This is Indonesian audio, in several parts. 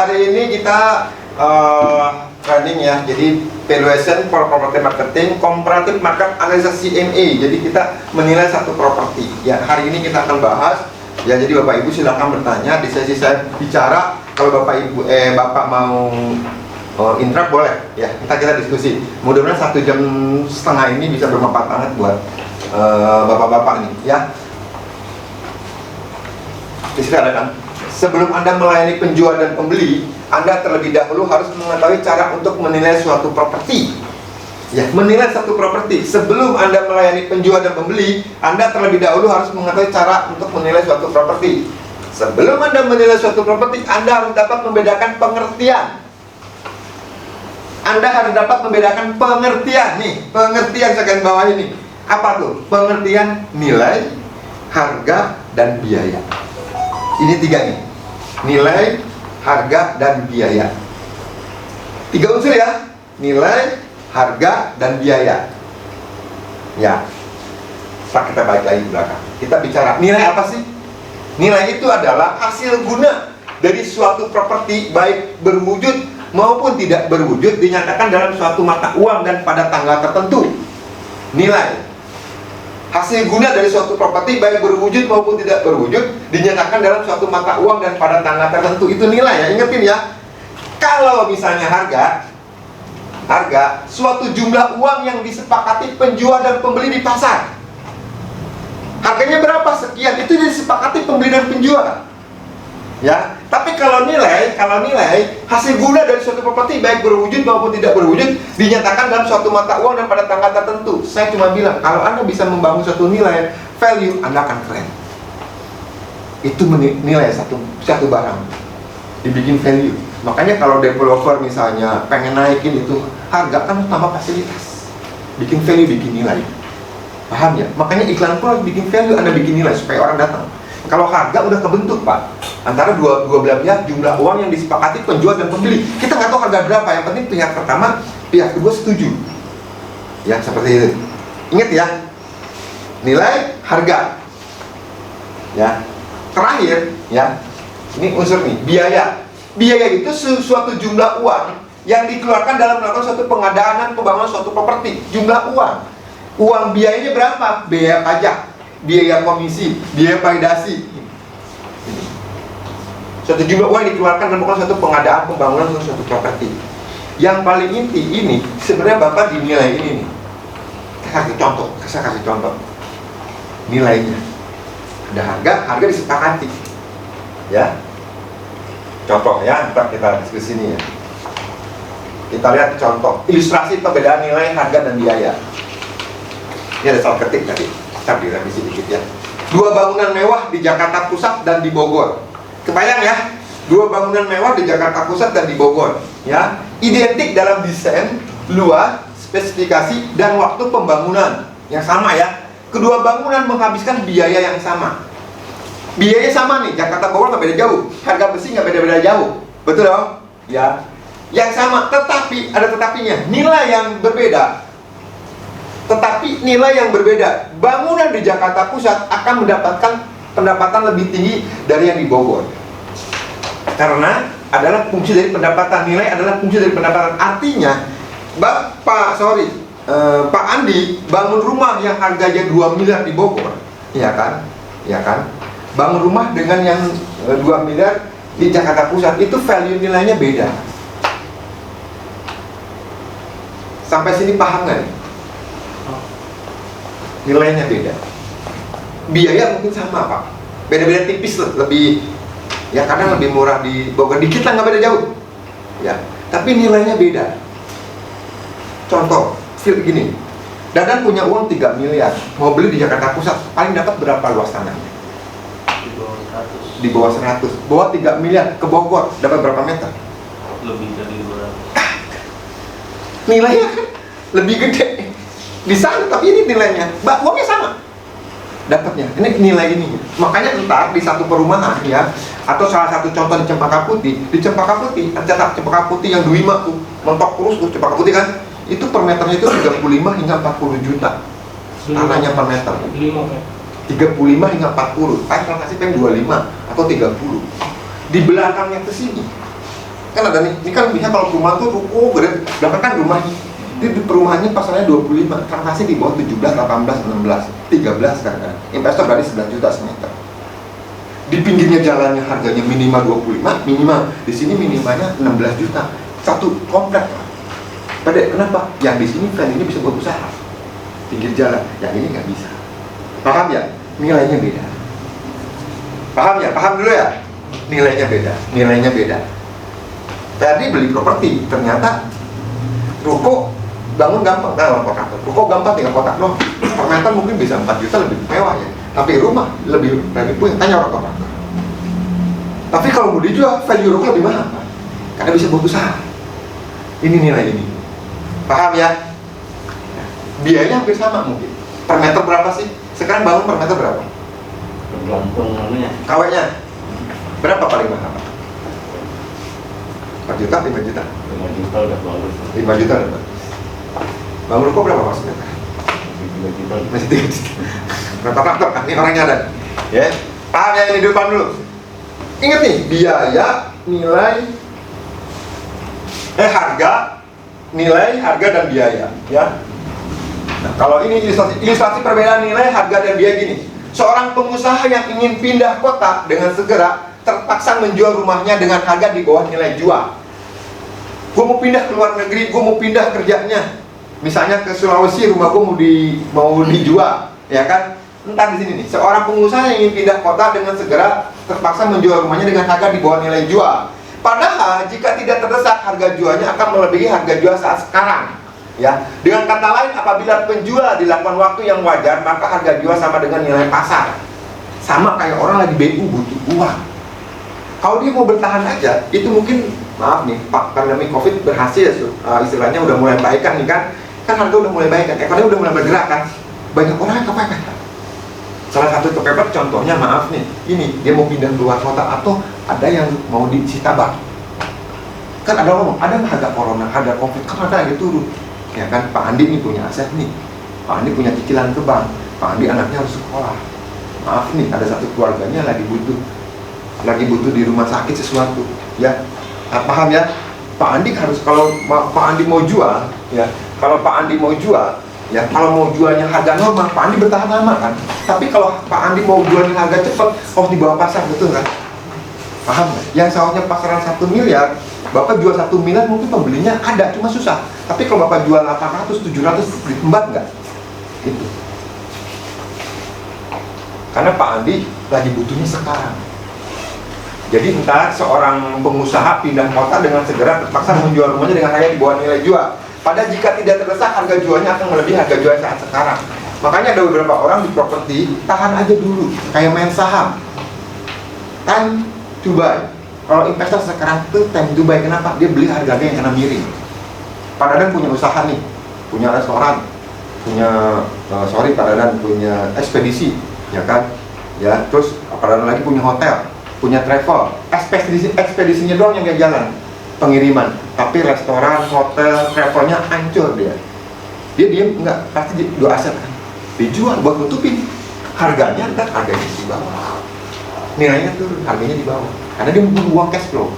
hari ini kita training ya. Jadi valuation for property marketing, comparative market analysis CMA. Jadi kita menilai satu properti. Ya, hari ini kita akan bahas. Ya, jadi Bapak Ibu silakan bertanya di sesi saya bicara. Kalau Bapak mau interrupt boleh. Ya, kita diskusi. Mudah-mudahan 1,5 jam ini bisa bermanfaat banget buat Bapak-bapak nih, ya. Silakan. Sebelum Anda melayani penjual dan pembeli, Anda terlebih dahulu harus mengetahui cara untuk menilai suatu properti. Ya, menilai satu properti. Sebelum Anda melayani penjual dan pembeli, Anda terlebih dahulu harus mengetahui cara untuk menilai suatu properti. Sebelum Anda menilai suatu properti, Anda harus dapat membedakan pengertian. Anda harus dapat membedakan pengertian nih, pengertian sekian bawah ini. Apa tuh? Pengertian nilai, harga, dan biaya. Ini 3 nih. Nilai, harga, dan biaya. 3 unsur ya. Nilai, harga, dan biaya. Ya. Kita balik lagi ke belakang. Kita bicara nilai apa sih? Nilai itu adalah hasil guna dari suatu properti, baik berwujud maupun tidak berwujud, dinyatakan dalam suatu mata uang dan pada tanggal tertentu. Nilai hasil guna dari suatu properti, baik berwujud maupun tidak berwujud, dinyatakan dalam suatu mata uang dan pada tanggal tertentu. Itu nilai ya, ingetin ya. Kalau misalnya harga suatu jumlah uang yang disepakati penjual dan pembeli di pasar. Harganya berapa? Sekian. Itu disepakati pembeli dan penjual. Ya, tapi kalau nilai hasil guna dari suatu properti, baik berwujud maupun tidak berwujud, dinyatakan dalam suatu mata uang dan pada tanggal tertentu. Saya cuma bilang, kalau Anda bisa membangun suatu nilai value, Anda akan keren. Itu nilai satu barang, dibikin value. Makanya kalau developer misalnya pengen naikin itu harga, kan tambah fasilitas, bikin value, bikin nilai. Paham ya? Makanya iklan pun harus bikin value, Anda bikin nilai supaya orang datang. Kalau harga udah kebentuk Pak, antara dua belah pihak, jumlah uang yang disepakati penjual dan pembeli. Kita nggak tahu harga berapa, yang penting pihak pertama, pihak kedua setuju. Ya, seperti itu. Ingat ya, nilai, harga. Ya, terakhir ya, ini unsur nih, biaya. Biaya itu suatu jumlah uang yang dikeluarkan dalam melakukan suatu pengadaan dan pembangunan suatu properti. Jumlah uang. Uang biayanya berapa? Biaya pajak, biaya komisi, biaya validasi. Suatu jumlah uang dikeluarkan dalam melakukan suatu pengadaan, pembangunan suatu properti. Yang paling inti ini sebenarnya Bapak dinilai ini nih. Saya kasih contoh. Nilainya. Ada harga disepakati. Ya. Contoh ya, ntar kita diskusi ini ya. Kita lihat contoh ilustrasi perbedaan nilai, harga, dan biaya. Ini ada soal ketik tadi. Kita direvisi dikit ya. 2 bangunan mewah di Jakarta Pusat dan di Bogor. Kebayang ya? 2 bangunan mewah di Jakarta Pusat dan di Bogor. Ya, identik dalam desain, luas, spesifikasi, dan waktu pembangunan yang sama ya. Kedua bangunan menghabiskan biaya yang sama. Biayanya sama nih, Jakarta Bogor nggak beda jauh, harga besi nggak beda-beda jauh, betul dong? Ya, yang sama, tetapi ada tetapinya, nilai yang berbeda. Tetapi nilai yang berbeda, bangunan di Jakarta Pusat akan mendapatkan pendapatan lebih tinggi dari yang di Bogor. Karena adalah fungsi dari pendapatan, nilai adalah fungsi dari pendapatan. Artinya, Pak Andi bangun rumah yang harganya 2 miliar di Bogor, ya kan? Bangun rumah dengan yang 2 miliar di Jakarta Pusat, itu value nilainya beda. Sampai sini paham nggak nih? Nilainya beda. Biaya mungkin sama Pak, beda-beda tipis lah, lebih ya kadang lebih murah di Bogor dikit lah, nggak beda jauh ya, tapi nilainya beda. Contoh gini, Dadan punya uang 3 miliar, mau beli di Jakarta Pusat, paling dapat berapa luas tanahnya? Di bawah 100. Bawa 3 miliar ke Bogor, dapat berapa meter? Lebih dari 200. Nilainya kan lebih gede di sana, tapi ini nilainya, uangnya sama dapatnya. Ini nilai ini. Makanya entar di satu perumahan ya, atau salah satu contoh di Cempaka Putih, ada Cempaka Putih yang Duima tuh, mentok terus tuh Cempaka Putih kan, itu per meternya itu 35 hingga 40 juta tanahnya per meter. 35 hingga 40, saya kalau kasih pengen 25 atau 30. Di belakangnya ke sini Kan ada nih, ini kan bisa kalau perumahan tuh ruko gede, belakang kan rumah nih. Di perumahannya pasarnya 25, transaksi di bawah 17, 18, 16, 13 kan. Investor dari 11 juta semeter. Di pinggirnya jalannya harganya minimal 25, minimal. Di sini minimalnya 16 juta. Satu komplek. Kenapa? Yang di sini value-nya bisa buat usaha. Pinggir jalan, yang ini nggak bisa. Paham ya? Nilainya beda. Paham ya? Paham dulu ya? Nilainya beda. Tadi beli properti, ternyata ruko bangun gampang, kotak. Ruko gampang tinggal kotak doang. Per meter mungkin bisa 4 juta lebih mewah ya. Tapi rumah lebih punya, tanya orang kotak. Tapi kalau mau dijual, value ruko lebih mahal, karena bisa buat usaha. Ini nilai ini. Paham ya? Biayanya hampir sama mungkin. Per meter berapa sih? Sekarang bangun per meter berapa? Tergantung namanya. KW-nya berapa paling mahal? 4 juta, 5 juta? 5 juta udah bagus. 5 juta udah bagus. Bangun ruko berapa maksudnya? 3 juta. Masih 3 juta. Rata-rata kan, ini orangnya ada. Ya, paham ya, ini di depan dulu. Ingat nih, biaya, nilai, harga dan biaya. Ya. Nah, kalau ini ilustrasi perbedaan nilai, harga dan biaya gini. Seorang pengusaha yang ingin pindah kota dengan segera terpaksa menjual rumahnya dengan harga di bawah nilai jual. Gue mau pindah ke luar negeri, gue mau pindah kerjanya. Misalnya ke Sulawesi, rumah gue mau dijual, ya kan? Entar di sini nih, seorang pengusaha yang ingin pindah kota dengan segera terpaksa menjual rumahnya dengan harga di bawah nilai jual. Padahal jika tidak terdesak, harga jualnya akan melebihi harga jual saat sekarang. Ya, dengan kata lain, apabila penjual dilakukan waktu yang wajar, maka harga jual sama dengan nilai pasar. Sama kayak orang lagi BU butuh uang. Kalau dia mau bertahan aja, itu mungkin, maaf nih, pandemi COVID berhasil, istilahnya udah mulai baikan nih kan harga udah mulai baikan, ekonomi udah mulai bergerak kan, banyak orang yang kepepet. Salah satu kepepet contohnya, maaf nih, ini dia mau pindah keluar kota atau ada yang mau disita bank. Kan ada ngomong, ada harga corona, harga COVID, kan ada yang turun. Ya kan, Pak Andi nih punya aset nih, Pak Andi punya cicilan ke bank, Pak Andi anaknya harus sekolah. Maaf nih, ada satu keluarganya lagi butuh di rumah sakit sesuatu, ya. Nah, paham ya? Pak Andi harus, kalau Pak Andi mau jual, ya, kalau Pak Andi mau jual, ya, kalau mau jualnya harga normal, Pak Andi bertahan lama kan. Tapi kalau Pak Andi mau jualnya harga cepat, harus di bawah pasar, betul kan? Paham nggak? Yang seharusnya pasaran 1 miliar, Bapak jual 1 miliar mungkin pembelinya ada, cuma susah. Tapi kalau Bapak jual 800, 700, ditembat nggak? Itu. Karena Pak Andi lagi butuhnya sekarang. Jadi entah seorang pengusaha pindah kota dengan segera terpaksa menjual rumahnya dengan harga di bawah nilai jual. Padahal jika tidak terdesak, harga jualnya akan melebihi harga jual saat sekarang. Makanya ada beberapa orang di properti, tahan aja dulu, kayak main saham. Time to buy. Kalau investor sekarang tuh time to buy, kenapa? Dia beli harganya yang kena miring. Pak Dadan punya usaha nih, punya restoran, punya Pak Dadan punya ekspedisi, ya kan? Ya, terus Pak Dadan lagi punya hotel, punya travel, ekspedisinya doang yang gak jalan, pengiriman. Tapi restoran, hotel, travelnya hancur dia. Dia diem enggak, pasti dua aset kan. Dijual buat nutupin. Harganya entar harganya di bawah. Nilainya turun, harganya di bawah. Karena dia butuh uang cash flow.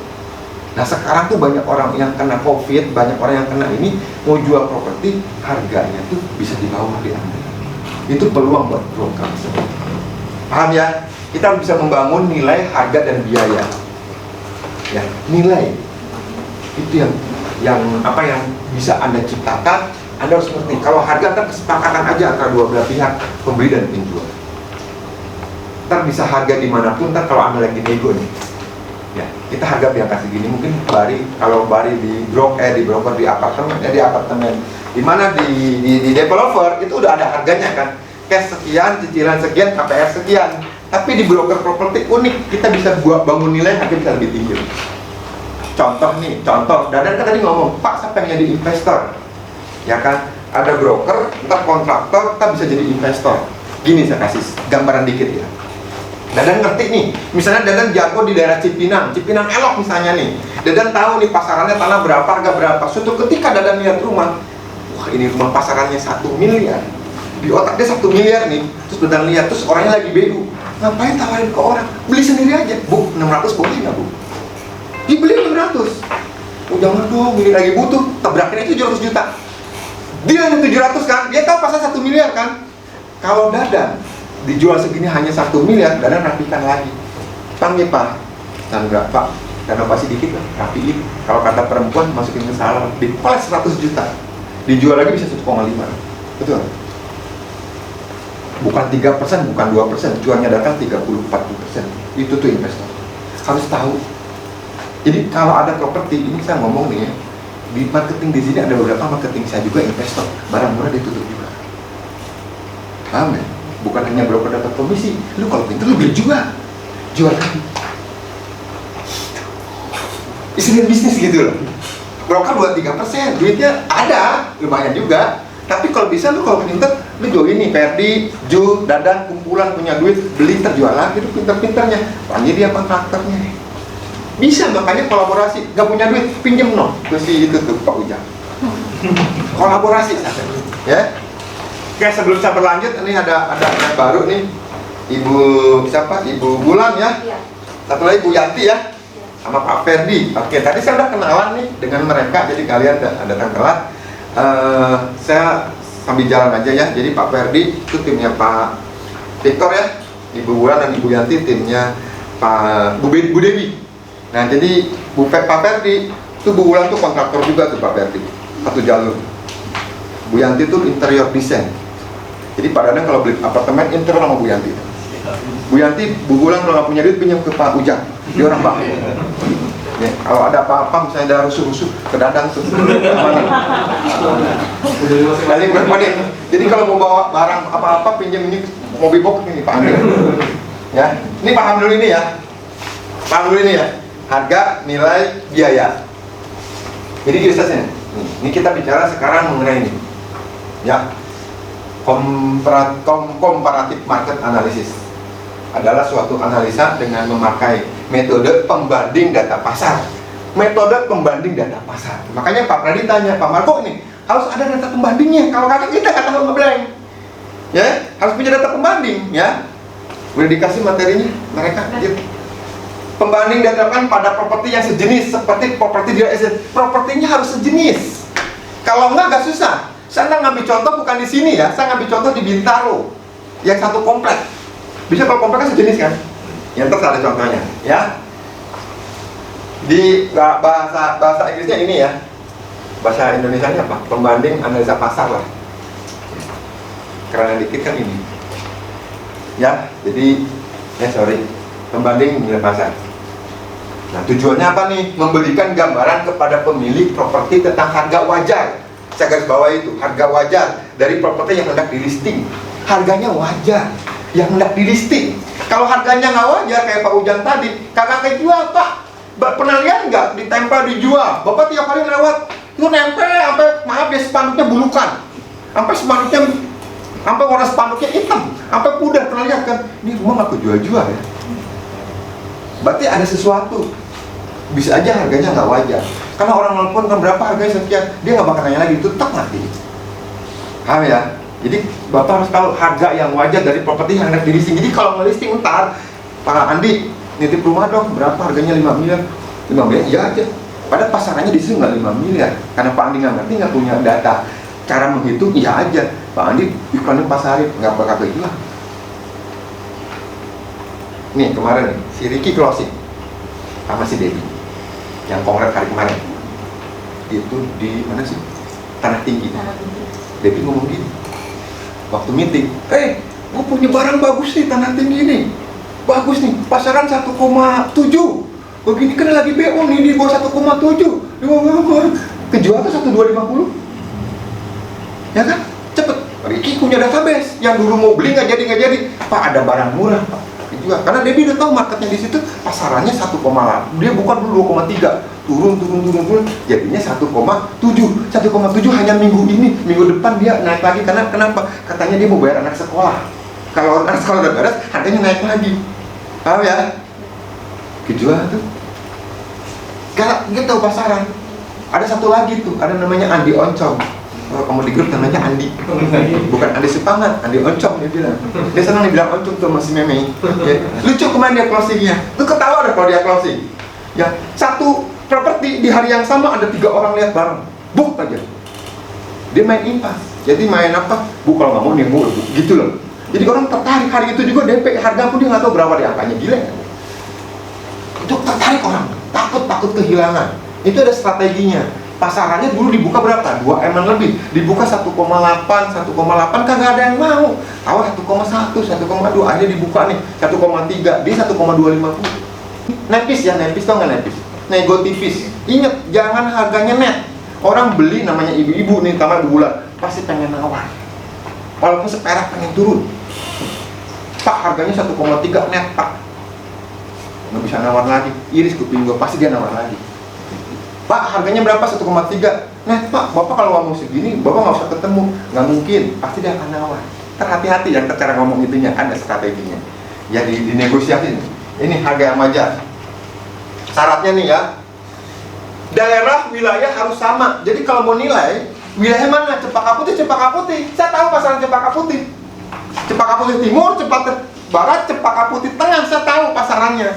Nah sekarang tuh banyak orang yang kena COVID, banyak orang yang kena ini, mau jual properti, harganya tuh bisa di bawah diambil. Itu peluang buat broker. Paham ya? Kita bisa membangun nilai, harga, dan biaya. Ya, nilai itu yang bisa Anda ciptakan. Anda harus ngerti. Kalau harga kan kesepakatan aja antara dua belah pihak, pembeli dan penjual. Ntar bisa harga dimanapun. Ntar kalau Anda lagi nego nih, ya kita harga biangkat segini, mungkin kalau bari di broker di apartemen, di mana di developer itu udah ada harganya kan, cash sekian, cicilan sekian, KPR sekian. Tapi di broker properti unik, kita bisa bangun nilai harga bisa lebih tinggi. Contoh, Dadan kan tadi ngomong, Pak saya pengen jadi investor, ya kan? Ada broker, ntar kontraktor, kita bisa jadi investor. Gini saya kasih gambaran dikit ya. Dadan ngerti nih, misalnya Dadan jago di daerah Cipinang Elok misalnya nih. Dadan tahu nih pasarannya tanah berapa, harga berapa. Suatu ketika Dadan lihat rumah, wah ini rumah pasarannya 1 miliar. Di otak dia 1 miliar nih, terus Dadan lihat, terus orangnya lagi BU. Ngapain tawarin ke orang? Beli sendiri aja, Bu, 600 boleh nggak Bu? dibeli 600. Oh jangan dong, ini lagi butuh, tabrakin aja 700 juta. Dia yang 700 kan, dia tahu pasar 1 miliar kan. Kalau Dadan dijual segini hanya 1 miliar, Dadan rapikan lagi. Panggil Pak Chandra, Pak, renovasi dikit lah, rapiin. Kalau kata perempuan, masukin ke salon, dipoles 100 juta. Dijual lagi bisa 1,5. Betul? Bukan 3%, bukan 2%, cuannya datang 30-40%. Itu tuh investor. Harus tahu. Jadi kalau ada properti, ini saya ngomong nih ya, di marketing di sini ada beberapa marketing saya juga investor, barang murah ditutup juga. Paham ya? Bukan hanya broker dapat komisi, lu kalau pintar lu beli juga, jual lagi. Istilah bisnis gitu loh. Broker buat 3%, duitnya ada, lumayan juga. Tapi kalau bisa lu kalau pintar, lu jual ini, Ferdi, Ju, Dadan, kumpulan punya duit, beli terjual lagi, lu pintar-pintarnya. Panggil dia kontraktornya. Bisa, makanya kolaborasi. Gak punya duit, pinjem no. Terus itu tuh Pak Ujang. Kolaborasi ya. Oke, sebelum saya berlanjut, ini ada yang baru nih. Ibu siapa? Ibu Bulan ya. Satu lagi Bu Yanti ya. Sama Pak Ferdi. Oke, tadi saya udah kenalan nih dengan mereka, jadi kalian datang telat. Saya sambil jalan aja ya. Jadi Pak Ferdi itu timnya Pak Victor ya. Ibu Bulan dan Ibu Yanti timnya Pak Bu Dewi. Nah jadi Pak Ferdi itu Bu Wulan tuh kontraktor juga tuh Pak Ferdi, satu jalur. Bu Yanti tuh interior design. Jadi Pak Dadang kalau beli apartemen interior sama Bu Yanti. Bu Yanti, Bu Wulan kalau nggak punya duit pinjam ke Pak Ujang, dia orang baik. Ya, kalau ada apa-apa misalnya ada rusuh-rusuh ke Dadang tuh. Jadi kalau mau bawa barang apa-apa pinjam ini mobil box ini Pak Amir. Ya, ini paham dulu ini ya. Paham dulu ini ya. Harga, nilai, biaya. Jadi ilustrasinya. Ini kita bicara sekarang mengenai ini. Ya. Komparatif market analysis adalah suatu analisa dengan memakai metode pembanding data pasar. Metode pembanding data pasar. Makanya Pak Pradi tanya, Pak Marco ini harus ada data pembandingnya. Kalau kata kita nggak tahu ngeblank. Ya, harus punya data pembanding ya. Udah dikasih materinya mereka gitu. Pembanding didasarkan pada properti yang sejenis seperti properti di asset. Propertinya harus sejenis. Kalau enggak susah. Saya ngambil contoh bukan di sini ya. Saya ngambil contoh di Bintaro yang satu komplek. Bisa kalau komplek kan sejenis kan? Yang terus ada contohnya ya. Di bahasa Inggrisnya ini ya. Bahasa Indonesianya apa? Pembanding analisa pasar lah. Karena dikit kan ini. Ya, jadi pembanding nilai pasar. Nah tujuannya apa nih? Memberikan gambaran kepada pemilik properti tentang harga wajar. Saya garis bawah itu, harga wajar dari properti yang hendak di listing. Harganya wajar yang hendak di listing. Kalau harganya nggak wajar kayak Pak Ujang tadi, kagak kejual Pak. Pernah lihat nggak ditempel dijual? Bapak tiap hari lewat, itu nempel sampai maaf ya spanduknya bulukan, sampai warna spanduknya hitam, sampai pudar. Pernah lihat kan? Ini rumah nggak kejual-jual ya. Berarti ada sesuatu. Bisa aja harganya nggak wajar. Karena orang nelfon kan berapa harganya sekian, dia nggak bakal nanya lagi, tutup nanti. Paham ya? Jadi Bapak harus tahu harga yang wajar dari properti yang hendak di listing. Jadi kalau ngelisting ntar, Pak Andi nitip rumah dong, berapa harganya 5 miliar? 5 miliar, iya aja. Padahal pasarannya di situ nggak 5 miliar. Karena Pak Andi nggak ngerti, nggak punya data. Cara menghitung, iya aja. Pak Andi iklannya pasarin, nggak bakal kejual. Nih kemarin nih, si Ricky closing sama si Debbie yang kongres hari kemarin itu di mana sih? Tanah Tinggi. Debbie ngomong gini waktu meeting, gue punya barang bagus nih Tanah Tinggi nih, bagus nih, pasaran 1,7, begini kan lagi BO nih di bawah 1,7, kejual ke 1,250 ya kan? Cepet. Ricky punya database yang dulu mau beli nggak jadi, Pak ada barang murah Pak juga. Karena Debbie udah tahu marketnya di situ pasarannya 1,8, dia bukan dulu 2,3, turun, jadinya 1,7 hanya minggu ini, minggu depan dia naik lagi. Karena kenapa? Katanya dia mau bayar anak sekolah. Kalau anak sekolah udah beres, harganya naik lagi. Paham ya? Kejual tuh. Karena gitu pasaran. Ada satu lagi tuh, ada namanya Andi Oncom. Kalau kamu di grup namanya Andi, bukan Andi Supangan, Andi Oncom dia bilang. Dia senang dibilang Oncom tuh masih meme. Ya. Lucu kemarin dia closingnya, tuh ketawa deh kalau dia closing. Ya, satu properti di hari yang sama ada 3 orang lihat bareng, book aja. Dia main impas. Jadi main apa? Bu kalau nggak mau nih, bu, gitu loh. Jadi orang tertarik hari itu juga DP harga pun dia nggak tahu berapa dia angkanya, gila. Itu tertarik orang, takut kehilangan. Itu ada strateginya. Pasarannya dulu dibuka berapa? 2 M lebih. Dibuka 1,8 kagak ada yang mau. Tahu 1,1, 1,2 aja dibuka nih 1,3, dia 1,250. Nepis ya, nepis tau nggak nepis? Nego tipis. Ingat, jangan harganya net. Orang beli namanya ibu-ibu nih, tamat bulan pasti pengen nawar. Walaupun seperak pengen turun. Pak harganya 1,3 net pak. Nggak bisa nawar lagi. Iris kuping gua, pasti dia nawar lagi. Pak harganya berapa? 1,3 net pak. Bapak kalau ngomong segini, bapak nggak usah ketemu. Nggak mungkin, pasti dia akan nawar. Terhati-hati yang cara ngomong itunya, ada strateginya. Ya dinegosiasi. Ini harga yang wajar. Syaratnya nih ya, daerah wilayah harus sama. Jadi kalau mau nilai wilayah mana? Cempaka Putih. Saya tahu pasaran Cempaka Putih. Cempaka Putih Timur, Cempaka Barat, Cempaka Putih Tengah. Saya tahu pasarannya.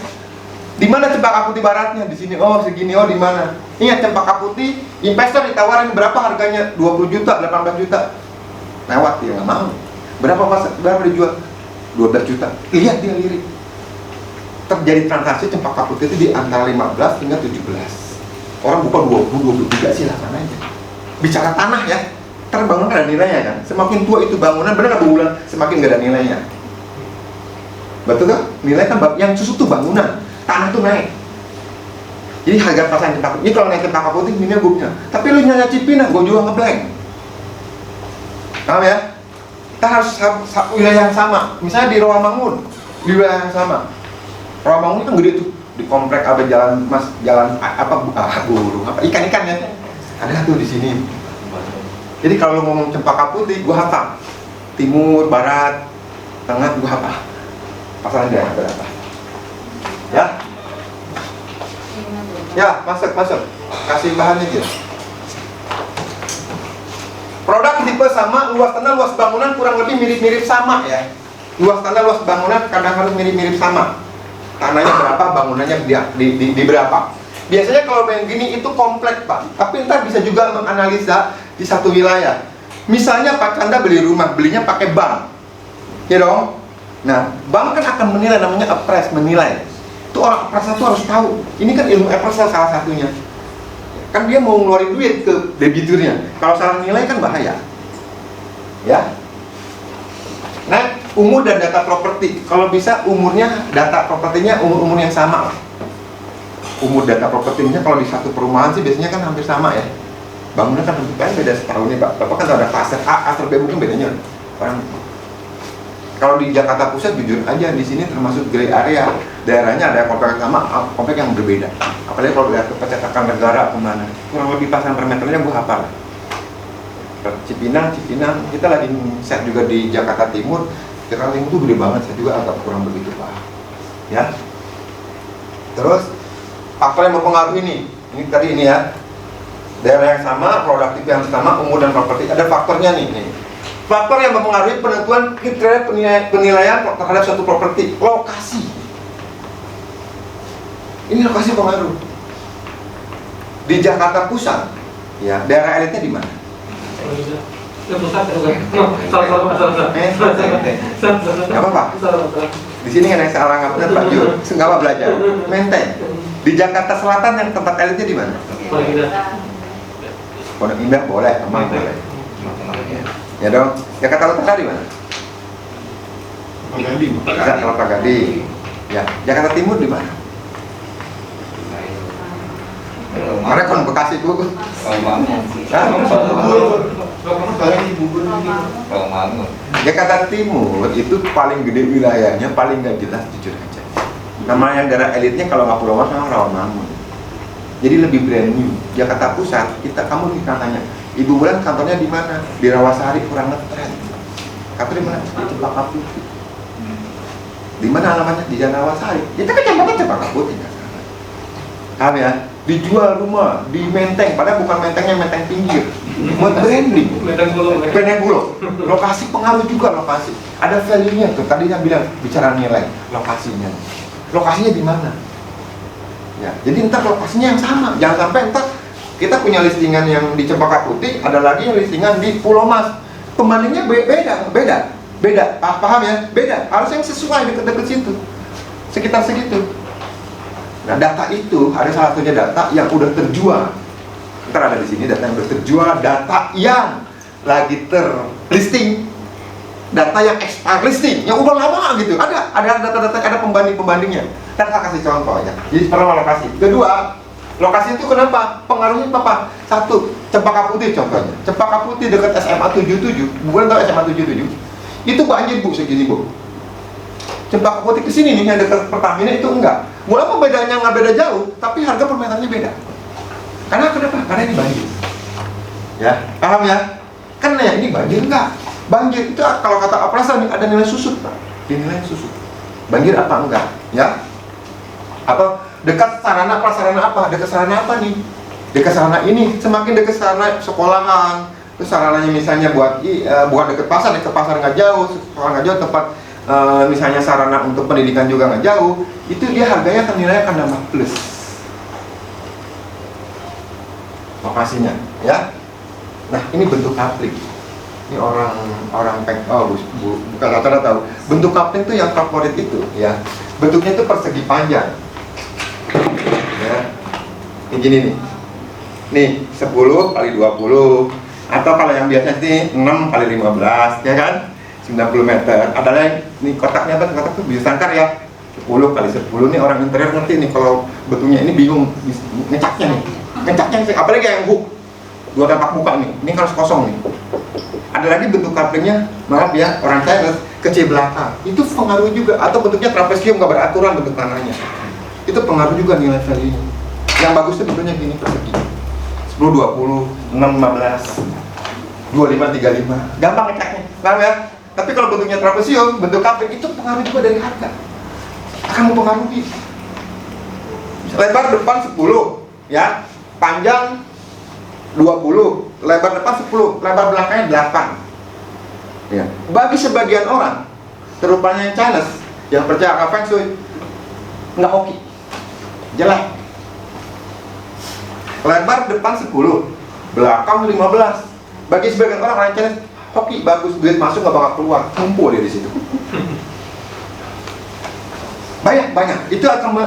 Di mana Cempaka Putih Baratnya? Di sini. Oh segini. Oh di mana? Ingat Cempaka Putih, investor ditawarin berapa harganya? 20 juta, 18 juta. Lewat dia nggak mau. Berapa dijual? 12 juta. Lihat dia lirik. Terjadi transaksi Cempaka Putih itu di antara 15 hingga 17. Orang buka 20, 23 silakan aja. Bicara tanah ya, terbangun ada nilainya kan. Semakin tua itu bangunan, benar nggak bulan, semakin nggak ada nilainya. Betul kan? Nilai kan yang susut tuh bangunan, tanah tuh naik. Jadi harga pasaran Cempaka Putih, ini kalau naik Cempaka Putih ini gue punya. Tapi lu nyanya Cipinang, gue juga ngeblank. Paham ya? Kita harus wilayah yang sama. Misalnya di Rawamangun, di wilayah yang sama. Rawamangun kan gede tuh. Di komplek ada jalan ikan ya, ada tuh di sini. Jadi kalau lo ngomong Cempaka Putih, gua hafal. Timur, Barat, Tengah, gua hafal. Pasaran daerah berapa? Ya, ya masuk. Kasih bahannya aja. Produk tipe sama, luas tanah, luas bangunan kurang lebih mirip-mirip sama ya. Luas tanah, luas bangunan kadang-kadang mirip-mirip sama. Tanahnya berapa, bangunannya di berapa. Biasanya kalau main gini itu kompleks pak. Tapi ntar bisa juga menganalisa di satu wilayah. Misalnya Pak Chandra beli rumah, belinya pakai bank, ya dong. Nah, bank kan akan menilai, namanya appraise, menilai. Itu orang appraise itu harus tahu. Ini kan ilmu appraise salah satunya. Kan dia mau ngeluarin duit ke debiturnya. Kalau salah nilai kan bahaya. Ya. Nah, umur dan data properti, kalau bisa umurnya, data propertinya umur yang sama. Umur data propertinya kalau di satu perumahan sih biasanya kan hampir sama ya. Bangunan kan beda setahun nih pak. Bapak kan tahu ada fase A, fase B mungkin bedanya. Orang kalau di Jakarta Pusat jujur aja di sini termasuk gray area. Daerahnya ada komplek sama, komplek yang berbeda. Apalagi kalau lihat percetakan negara kemana, kurang lebih pasaran per meternya gue hafal. Cipinang, kita lagi set juga di Jakarta Timur. Jakarta Timur itu gede banget, saya juga agak kurang begitu paham. Ya. Terus faktor yang mempengaruhi ini tadi ini ya. Daerah yang sama, produk tipe yang sama, umur dan properti. Ada faktornya nih. Faktor yang mempengaruhi penentuan kriteria penilaian terhadap suatu properti, lokasi. Ini lokasi pengaruh. Di Jakarta Pusat, ya daerah elitnya di mana? Gak apa-apa. Di sini kan yang salah nggak benar Pak Jur, nggak apa belajar. Menteng. Di Jakarta Selatan yang tempat elitnya di mana? Pondok Indah boleh, Kemang boleh. Ya dong. Jakarta Utara di mana? Kelapa Gading. Ya. Jakarta Timur di mana? Mereka Bekasi bu. Jakarta Timur itu paling gede wilayahnya, paling nggak jelas jujur aja. Nama yang daerah elitnya kalau nggak Pulau Mas sama Rawamangun. Jadi lebih brand new. Jakarta Pusat, kamu ditanya, Ibu Bulan kantornya di mana? Di Rawasari kurang ngetren. Kantor di mana? Di Cempaka Putih. Di mana alamatnya? Di Jalan Rawasari. Ya tapi Cempaka Putih. Paham ya? Dijual rumah di Menteng, padahal bukan Mentengnya, Menteng pinggir. Buat branding. Menteng Pulau. Lokasi pengaruh juga lokasi. Ada value-nya tuh. Tadi yang bilang bicara nilai lokasinya. Lokasinya di mana? Ya, jadi ntar lokasinya yang sama. Jangan sampai ntar kita punya listingan yang di Cempaka Putih, ada lagi yang listingan di Pulau Mas. Pembandingnya beda. Paham ya? Beda. Harus yang sesuai dekat-dekat situ, sekitar segitu. Nah, data itu ada salah satunya data yang udah terjual. Ntar ada di sini data yang udah terjual, data yang lagi terlisting, data yang expire listing, yang udah lama gitu. Ada data-data, ada pembanding-pembandingnya. Ntar saya kasih contoh aja. Jadi pertama lokasi. Kedua, lokasi itu kenapa? Pengaruhnya apa? Satu, Cempaka Putih contohnya. Cempaka Putih dekat SMA 77, bukan tahu SMA 77. Itu banjir Bu, segini Bu. Cempaka Putih ke sini nih yang dekat Pertamina itu enggak. Walaupun bedanya nggak beda jauh, tapi harga per meternya beda. Karena kenapa? Karena ini banjir. Ya, paham ya? Karena ya ini banjir enggak. Banjir itu kalau kata Aprasa nih ada nilai susut, Pak. Nilai susut. Banjir apa enggak? Ya. Apa dekat sarana prasarana apa? Dekat sarana apa nih? Dekat sarana ini, semakin dekat sarana sekolahan, terus sarananya misalnya buat dekat pasar nggak jauh, sekolah nggak jauh, tempat misalnya sarana untuk pendidikan juga nggak jauh, itu dia harganya akan nilainya akan nambah plus. Lokasinya, ya. Nah, ini bentuk kapling. Ini orang bukan rata-rata tahu. Bentuk kapling itu yang favorit itu, ya. Bentuknya itu persegi panjang. Ya. Ini gini nih. Nih, 10 kali 20 atau kalau yang biasa sih 6 kali 15, ya kan? 90 meter. Ada lagi, nih kotaknya apa? Kotak itu bisa sangkar ya. 10 kali 10 nih orang interior ngerti nih kalau bentuknya ini bingung ngecaknya nih. Ngecaknya sih, apalagi yang hook. 2 tapak muka nih. Ini harus kosong nih. Ada lagi bentuk couplingnya, maaf ya, orang Chinese kecil belakang. Itu pengaruh juga, atau bentuknya trapesium nggak beraturan bentuk tanahnya. Itu pengaruh juga nilai value. Yang bagus itu bentuknya gini persegi. 10, 20, 6, 15, 25, 35. Gampang ngecaknya, paham ya? Tapi kalau bentuknya trapesium, bentuk coupling itu pengaruh juga dari harga. Akan mempengaruhi. Lebar depan 10, ya. Panjang 20, lebar depan 10, lebar belakangnya 8. Ya. Bagi sebagian orang, terutama yang Chinese, yang percaya Feng Shui, nggak hoki, jelek. Lebar depan 10, belakang 15. Bagi sebagian orang Chinese, hoki, bagus, duit masuk nggak bakal keluar, kumpul dia di situ. Banyak. Itu akan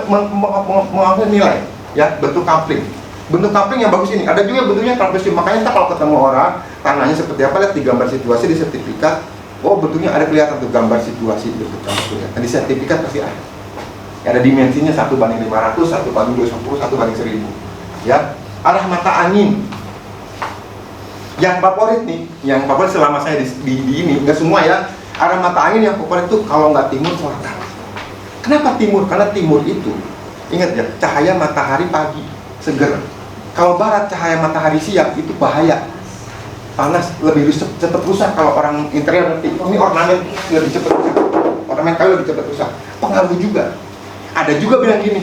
mengambil nilai, ya, bentuk coupling. Bentuk coupling yang bagus ini, ada juga bentuknya trapesium. Makanya kita kalau ketemu orang, tanahnya seperti apa, lihat di gambar situasi di sertifikat. Oh, bentuknya ada kelihatan tuh gambar situasi bentuk coupling. Di sertifikat pasti ada. Ada dimensinya 1:500, 1:210, 1:1000. Ya, arah mata angin. Yang favorit nih, yang favorit selama saya di ini, nggak semua ya. Arah mata angin yang favorit itu kalau nggak timur, selatan. Kenapa timur? Karena timur itu, ingat ya, cahaya matahari pagi, seger. Kalau barat cahaya matahari siang itu bahaya, panas, lebih cepat rusak. Kalau orang interior nanti ini ornamen lebih cepat rusak, ornamen kayu lebih cepat rusak. Pengaruh juga. Ada juga bilang gini,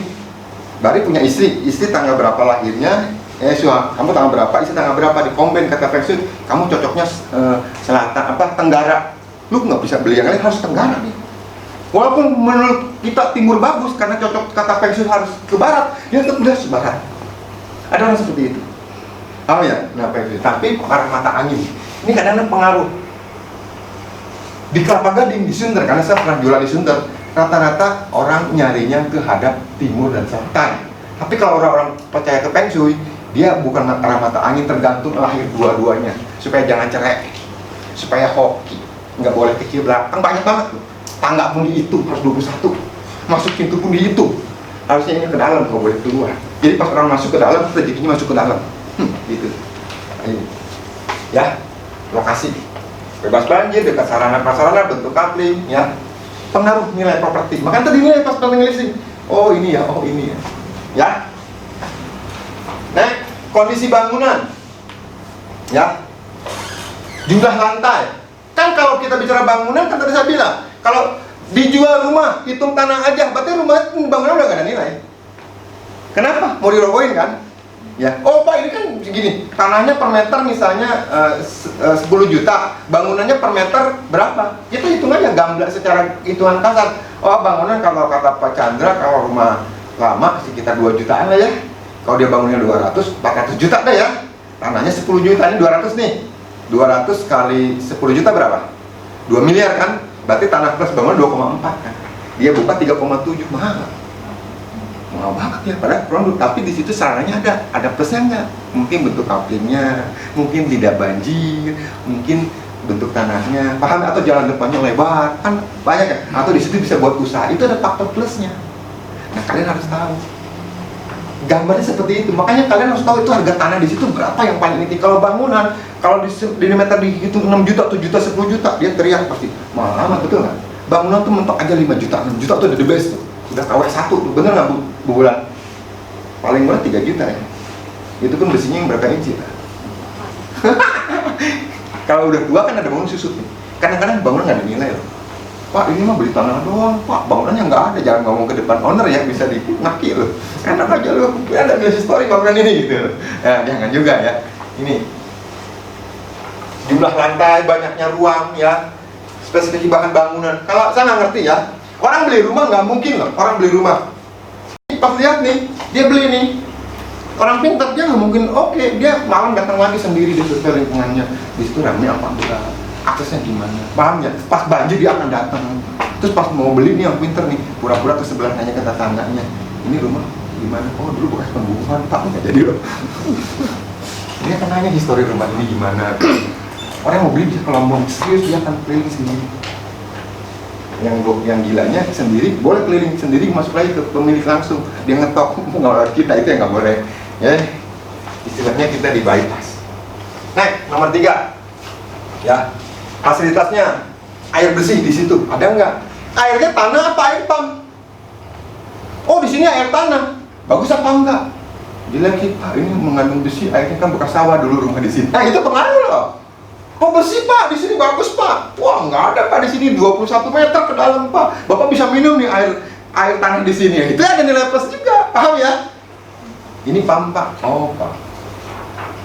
Bari punya istri tanggal berapa lahirnya, kamu tanggal berapa, istri tanggal berapa, di combine kata Feng Shui, kamu cocoknya selatan tenggara. Lu nggak bisa beli yang lain, harus tenggara nih. Walaupun menurut kita timur bagus karena cocok kata Feng Shui harus ke barat, dia tetap udah barat. Ada orang seperti itu. Oh ya, nah Feng Shui. Tapi arah mata angin ini kadang-kadang pengaruh. Di Kelapa Gading, di Sunter, karena saya pernah jualan di Sunter, rata-rata orang nyarinya ke hadap timur dan selatan. Tapi kalau orang-orang percaya ke Feng Shui, dia bukan arah mata angin, tergantung lahir dua-duanya. Supaya jangan cerai, supaya hoki, nggak boleh ke kiblat. Banyak banget loh. Tangga pun di itu, harus 21. Masuk pintu pun di itu. Harusnya ini ke dalam, nggak boleh keluar. Jadi pas orang masuk ke dalam, rezekinya masuk ke dalam. Gitu. Ini. Ya, lokasi. Bebas banjir, dekat sarana prasarana, bentuk coupling, ya. Pengaruh nilai properti. Makanya tadi nilai pas listing. Oh ini ya, oh ini ya. Ya. Nah, kondisi bangunan. Ya. Jumlah lantai. Kan kalau kita bicara bangunan, kan tadi saya bilang, kalau dijual rumah, hitung tanah aja, berarti bangunan udah gak ada nilai. Kenapa? Mau dirobohin kan? Ya. Oh Pak, ini kan segini, tanahnya per meter misalnya 10 juta, bangunannya per meter berapa? Kita hitung aja, gamblang secara hitungan kasar. Oh bangunan kalau kata Pak Chandra, kalau rumah lama sekitar 2 jutaan lah ya. Kalau dia bangunnya 200, 400 juta dah ya. Tanahnya 10 juta, ini 200 nih. 200 kali 10 juta berapa? 2 miliar kan? Berarti tanah plus bangunan 2,4 kan? Dia buka 3,7, mahal. Mahal banget ya, padahal produk. Tapi di situ sarannya ada plusnya nggak? Mungkin bentuk couplingnya, mungkin tidak banjir, mungkin bentuk tanahnya, paham? Atau jalan depannya lebar, kan banyak ya? Atau di situ bisa buat usaha, itu ada faktor plusnya. Nah, kalian harus tahu. Gambarnya seperti itu, makanya kalian harus tahu itu harga tanah di situ berapa yang paling inti. Kalau bangunan, kalau di meter dihitung 6 juta, 7 juta, 10 juta, dia teriak pasti mahal amat, betul nggak? Bangunan tuh mentok aja 5 juta, 6 juta tuh udah the best tuh. Udah KW1 tuh, bener nggak Bu Bulan? Paling murah 3 juta ya. Itu pun besinya yang berapa inci? Kalau udah tua kan ada bangunan susut nih. Kadang-kadang bangunan nggak dinilai loh. Pak, ini mah beli tanah doang, Pak, bangunannya nggak ada, jangan ngomong ke depan owner ya, bisa dinaki loh. Enak aja loh, ada nilai story bangunan ini gitu. Nah, jangan juga ya. Ini jumlah lantai, banyaknya ruang ya, spesifikasi bahan bangunan. Kalau saya nggak ngerti ya, orang beli rumah nggak mungkin loh, orang beli rumah. Pas lihat nih, dia beli nih. Orang pintar dia nggak mungkin, oke, dia malam datang lagi sendiri di survei lingkungannya. Di situ ramai apa enggak? Aksesnya gimana, paham ya? Pas banjir dia akan datang. Terus pas mau beli nih yang pinter nih, pura-pura ke sebelah nanya ke tetangganya, ini rumah gimana? Oh dulu bekas pembunuhan, Pak, nggak jadi loh. Dia akan nanya histori rumah ini gimana. Orang yang mau beli bisa, kalau mau serius dia akan keliling sendiri. Yang gilanya sendiri, boleh keliling sendiri, masuk lagi ke pemilik langsung. Dia ngetok, nggak kita itu yang nggak boleh. Ya, istilahnya kita di bypass. Next, nomor 3 ya. Fasilitasnya air bersih di situ ada nggak? Airnya tanah apa air pump? Oh, di sini air tanah. Bagus apa enggak? Dia lagi, Pak, ini mengandung besi, airnya kan bekas sawah dulu rumah di sini. Nah, itu pengaruh loh. Oh, bersih, Pak, di sini bagus, Pak. Wah, nggak ada, Pak, di sini 21 meter ke dalam, Pak. Bapak bisa minum nih air tanah di sini. Itu ada nilai plus juga, paham ya? Ini pump, Pak. Oh, Pak.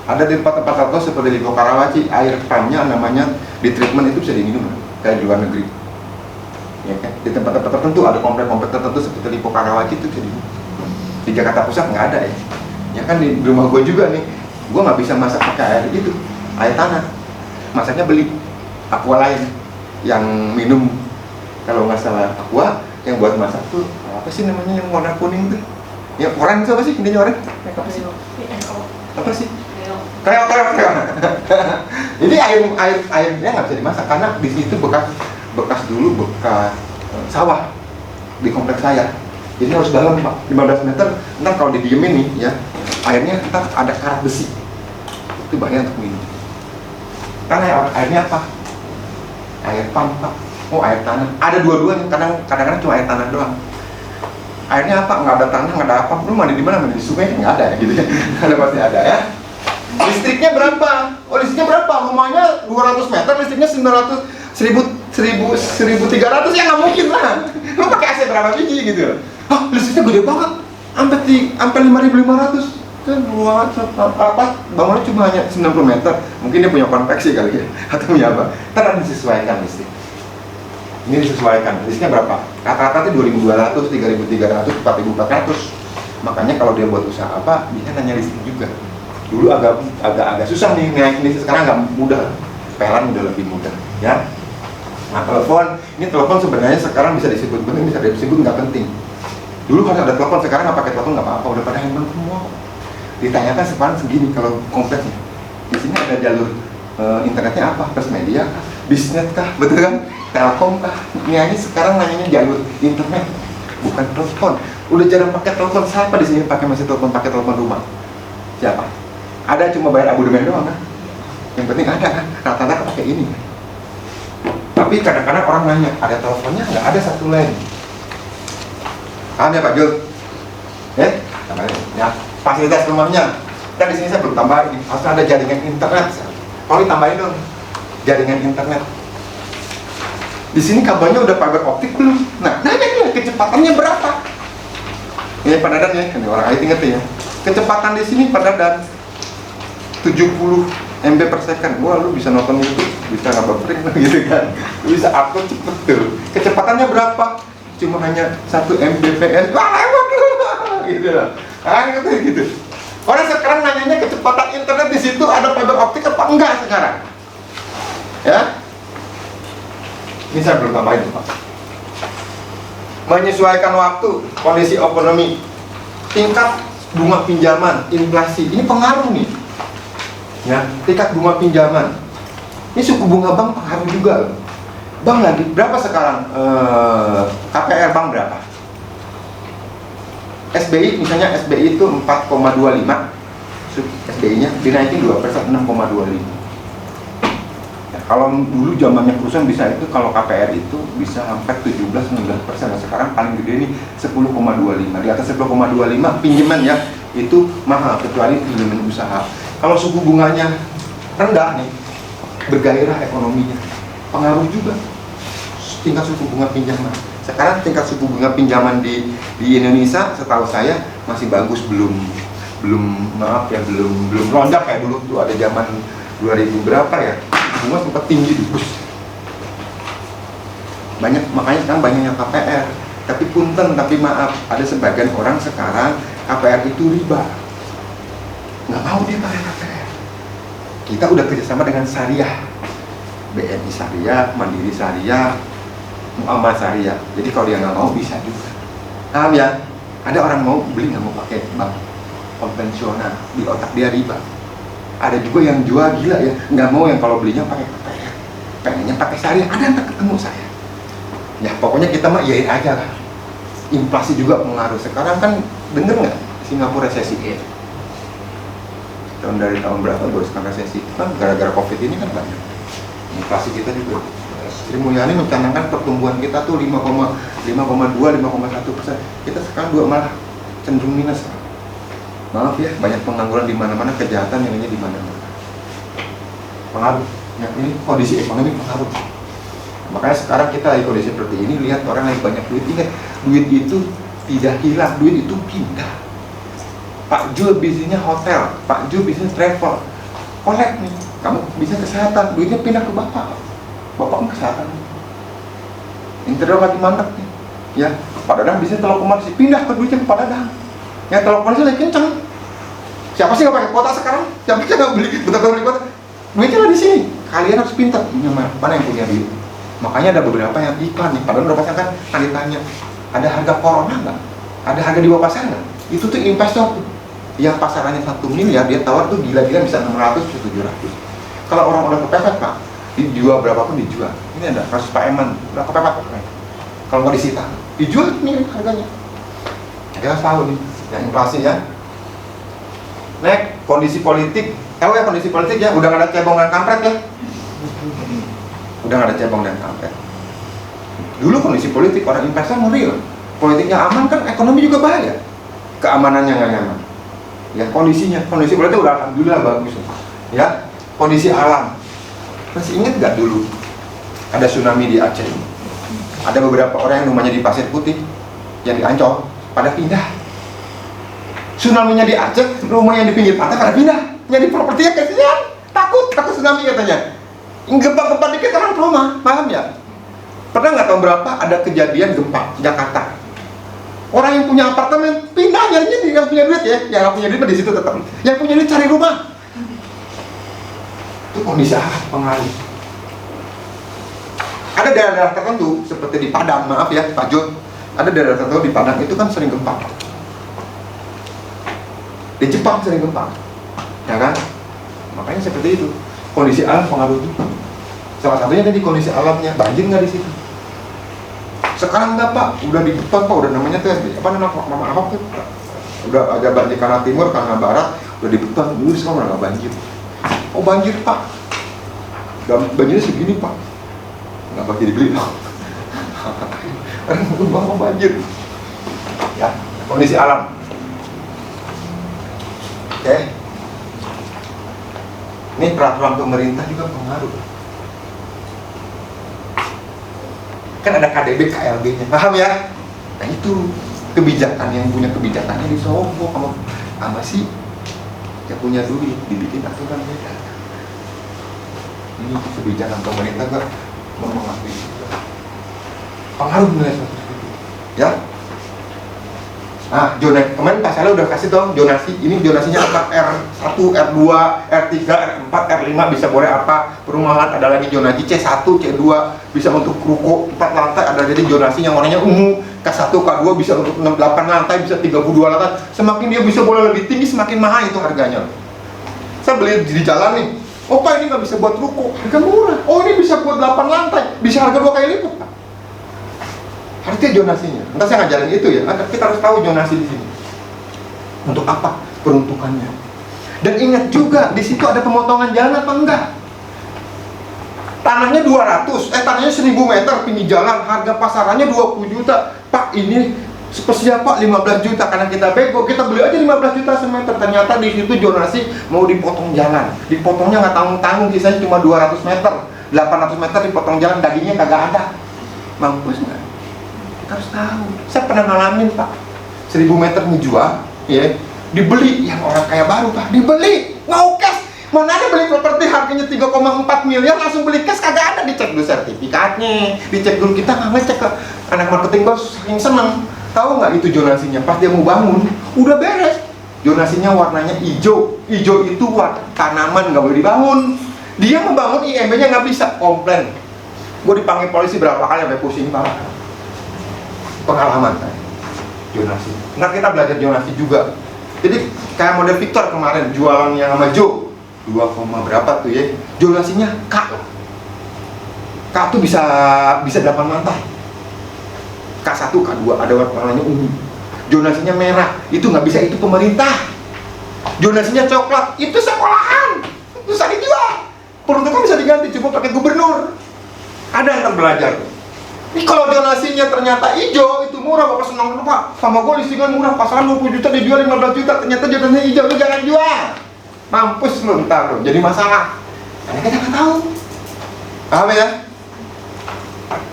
Ada di tempat-tempat tertentu seperti di Karawaci, air pumpnya namanya di treatment itu bisa diminum kayak di luar negeri. Ya kan? Di tempat-tempat tertentu ada komplek-komplek tertentu seperti di Karawaci itu bisa diminum. Di Jakarta Pusat nggak ada ya. Ya kan di rumah gue juga nih, gue nggak bisa masak pakai air itu, air tanah. Masaknya beli aqua lain yang minum, kalau nggak salah aqua yang buat masak tuh apa sih namanya yang warna kuning tuh? Ya orang itu apa sih? Intinya orang? Apa sih? Apa sih? Kayak. Jadi airnya nggak bisa dimasak karena di situ bekas dulu sawah di kompleks saya. Jadi harus dalam, Pak, 15 meter. Ntar kalau didiemin nih ya, airnya ntar ada karat besi. Itu bahaya untuk minum. Karena airnya apa? Air pump, Pak. Oh, air tanah. Ada dua-duanya. Kadang-kadang cuma air tanah doang. Airnya apa? Nggak ada tanah, nggak ada apa. Lu mandi di mana? Mandi di sungai? Nggak ada ya, gitu ya. Ada pasti ada ya. Listriknya berapa? Oh, listriknya berapa? Rumahnya 200 meter, listriknya 1.300 ya nggak mungkin lah. Lu pakai AC berapa biji gitu? Ah, listriknya gede banget, sampai 5.500. Kan ruangan apa? Bangunnya cuma hanya 90 meter. Mungkin dia punya konveksi kali ya, atau punya apa? Ntar disesuaikan listrik. Ini disesuaikan. Listriknya berapa? Rata-rata itu 2.200, 3.300, 4.400. Makanya kalau dia buat usaha apa, dia nanya listrik juga. Dulu agak susah nih naik listrik, sekarang agak mudah. Pelan udah lebih mudah, ya. Nah, ini telepon sebenarnya sekarang bisa disebut penting, bisa disebut nggak penting. Dulu kan ada telepon, sekarang nggak pakai telepon nggak apa-apa, udah pada handphone semua. Ditanyakan sekarang segini kalau kompleksnya. Di sini ada jalur internetnya apa? First Media kah? Bisnet kah? Betul kan? Telkom kah? Ini sekarang nanyanya jalur internet, bukan telepon. Udah jarang pakai telepon. Siapa di sini pakai telepon rumah? Siapa? Ada cuma bayar abodemen doang kan? Yang penting ada kan? Rata-rata pakai ini. Tapi kadang-kadang orang nanya, ada teleponnya nggak? Ada satu line. Paham ya Pak Jul? Tambahin ya. Fasilitas rumahnya. Kan di sini saya belum tambahin. Harus ada jaringan internet. Kalau ditambahin dong, jaringan internet. Di sini kabelnya udah fiber optik belum? Nah, nanya nih kecepatannya berapa? Ini Pak Dadan ya, ini orang IT ngerti ya. Kecepatan di sini Pak Dadan 70 MB per second. Wah, lu bisa nonton YouTube, bisa nge-buffering gitu kan. Lu bisa upload cepet tuh. Kecepatannya berapa? Cuma hanya 1 Mbps. Wah, lewat lu. gitu loh. Gitu. Orang sekarang nanyanya kecepatan internet di situ ada fiber optik apa enggak sekarang? Ya, ini saya belum tambahin Pak. Menyesuaikan waktu, kondisi ekonomi, tingkat bunga pinjaman, inflasi, ini pengaruh nih. Ya, tingkat bunga pinjaman. Ini suku bunga bank pengaruh juga. Bank lagi berapa sekarang? KPR bank berapa? SBI misalnya SBI itu 4,25, SBI-nya dinaikin 2%, 6,25. Ya, kalau dulu zamannya perusahaan bisa itu, kalau KPR itu bisa sampai 17-19%. Nah, sekarang paling gede nih 10,25. Di atas 10,25 pinjaman ya itu mahal, kecuali pinjaman usaha. Kalau suku bunganya rendah nih, bergairah ekonominya, pengaruh juga tingkat suku bunga pinjaman. Sekarang tingkat suku bunga pinjaman di Indonesia setahu saya masih bagus, belum lonjak kayak dulu tuh, ada zaman 2000 berapa ya, bunga sempat tinggi terus. Makanya sekarang banyak yang KPR. Tapi maaf, ada sebagian orang sekarang KPR itu riba. Nggak mau dia pakai KPR. Kita udah kerjasama dengan syariah, BNI Syariah, Mandiri Syariah, Muammar Syariah. Jadi kalau dia nggak mau bisa juga. Paham ya? Ada orang mau beli nggak mau pakai bank konvensional, di otak dia riba. Ada juga yang jual gila ya, nggak mau yang kalau belinya pakai KPR, pengennya pakai syariah. Ada yang tak ketemu saya. Ya pokoknya kita mah iyain aja lah. Inflasi juga pengaruh. Sekarang kan denger nggak Singapura resesi? Dari tahun berapa baru sekarang resesi? Kan gara-gara COVID ini kan banyak. Inflasi kita juga. Sri Mulyani mencanangkan pertumbuhan kita tuh 5,2-5,1%. Kita sekarang malah cenderung minus. Maaf ya, banyak pengangguran di mana-mana, kejahatan yang di mana-mana. Pengaruh. Ya, ini kondisi ekonomi pengaruh. Makanya sekarang kita di kondisi seperti ini, lihat orang yang banyak duit. Ingat, duit itu tidak hilang, duit itu pindah. Pak Jul bisnisnya hotel, Pak Jul bisnis travel, kolek nih, kamu bisa kesehatan, duitnya pindah ke bapak kesehatan. Interior lagi mantap nih, ya, Pak Dadang bisnis telekomunikasi, pindah ke duitnya ke Pak Dadang. Ya telekomunikasi lagi kenceng. Siapa sih nggak pakai kuota sekarang? Siapa sih nggak beli beli kuota? Duitnya ada di sini. Kalian harus pintar. Mana yang punya duit? Makanya ada beberapa yang iklan nih. Padahal udah pasang kan ditanya, ada harga corona nggak? Ada harga di bawah pasar nggak? Itu tuh investor tuh. Yang pasarannya 1 miliar, dia tawar tuh gila-gila bisa 600 bisa 700. Kalau orang udah kepepet Pak, dijual berapapun dijual. Ini ada kasus Pak Eman, udah kepepet Pak. Kalau mau disita, dijual nih harganya. Ya tahu nih, yang inflasi ya. Next, kondisi politik. Kondisi politik ya, udah nggak ada cebong dan kampret ya. Udah nggak ada cebong dan kampret. Dulu kondisi politik orang investor mau real, politiknya aman kan, ekonomi juga bahaya. Keamanannya nggak nyaman. Ya kondisi politik udah alhamdulillah bagus. Ya, kondisi alam. Masih ingat nggak dulu ada tsunami di Aceh? Ada beberapa orang yang rumahnya di Pasir Putih, yang di Ancol, pada pindah. Tsunami-nya di Aceh, rumah yang di pinggir pantai pada pindah. Jadi propertinya kasihan, takut tsunami katanya. Gempa-gempa dikit orang rumah, paham ya? Pernah nggak tahun berapa ada kejadian gempa Jakarta? Orang yang punya apartemen pindah, nyarinya yang punya duit ya, yang nggak punya duit di situ tetap. Yang punya duit cari rumah. Itu kondisi pengaruh. Ada daerah-daerah tertentu seperti di Padang, maaf ya Pak Jun, ada daerah tertentu di Padang itu kan sering gempa. Di Jepang sering gempa, ya kan? Makanya seperti itu. Kondisi alam pengaruh juga. Salah satunya tadi kondisi alamnya, banjir nggak di situ? Sekarang nggak Pak, udah di beton Pak, udah namanya tuh Mama Ahok tuh, udah ada banjir karena timur, karena barat, udah di beton. Dulu sekarang udah nggak banjir. Oh banjir Pak, banjirnya segini Pak, nggak pakai dibeli Pak. Orang banjir. Ya, kondisi alam. Oke. Ini peraturan pemerintah juga pengaruh. Kan ada KDB, KLB-nya, paham ya? Nah itu kebijakan, yang punya kebijakannya disobok sama si yang punya duit, dibikin aturan beda. Ini kebijakan pemerintah gak mempengaruhi juga. Pengaruh nilai seperti itu, ya. Nah, kemarin Pak Sala udah kasih dong zonasi. Ini zonasinya apa? R1, R2, R3, R4, R5 bisa boleh apa? Perumahan ada lagi zonasi C1, C2 bisa untuk ruko 4 lantai, ada jadi zonasi yang warnanya ungu. K1, K2 bisa untuk 8 lantai, bisa 32 lantai. Semakin dia bisa boleh lebih tinggi, semakin mahal itu harganya. Saya beli di jalan nih. Oh Pak, ini nggak bisa buat ruko, harga murah. Oh ini bisa buat 8 lantai, bisa harga 2 kali lipat Pak. Artinya zonasinya. Entah saya ngajarin itu ya. Kita harus tahu zonasi di sini. Untuk apa peruntukannya? Dan ingat juga di situ ada pemotongan jalan apa enggak? Tanahnya 200, tanahnya 1000 meter pinggir jalan, harga pasarannya 20 juta. Pak, ini spesial Pak 15 juta karena kita bego, kita beli aja 15 juta semeter. Ternyata di situ zonasi mau dipotong jalan. Dipotongnya nggak tanggung-tanggung, sisanya cuma 200 meter. 800 meter dipotong jalan, dagingnya kagak ada. Mampus nggak? Kita harus tahu. Saya pernah ngalamin Pak, 1000 meter ngejual, ya, dibeli yang orang kaya baru Pak, dibeli, mau cash. Mana ada beli properti harganya 3,4 miliar langsung beli cash, kagak ada. Dicek dulu sertifikatnya, dicek dulu. Kita nggak ngecek ke anak marketing bos, saking seneng. Tahu nggak itu zonasinya? Pas dia mau bangun, udah beres. Zonasinya warnanya hijau. Hijau itu tanaman, nggak boleh dibangun. Dia membangun IMB-nya nggak bisa, komplain. Gue dipanggil polisi berapa kali sampai pusing parah. Pengalaman zonasi. Ntar kita belajar zonasi juga. Jadi kayak model Victor kemarin jualan yang sama Joe 2, berapa tuh ya? Zonasinya K. K tuh bisa 8 lantai. K1, K2 ada warnanya ungu. Zonasinya merah, itu nggak bisa, itu pemerintah. Zonasinya coklat, itu sekolahan. Bisa dijual. Peruntukan bisa diganti, coba pakai gubernur. Ada yang belajar. Ini kalau donasinya ternyata hijau, itu murah, Bapak senang dulu Pak. Sama gue listingan murah, pasaran 20 juta dijual 15 juta, ternyata donasinya hijau, lu jangan jual. Mampus lu ntar lu, jadi masalah. Karena kita nggak tahu. Paham ya?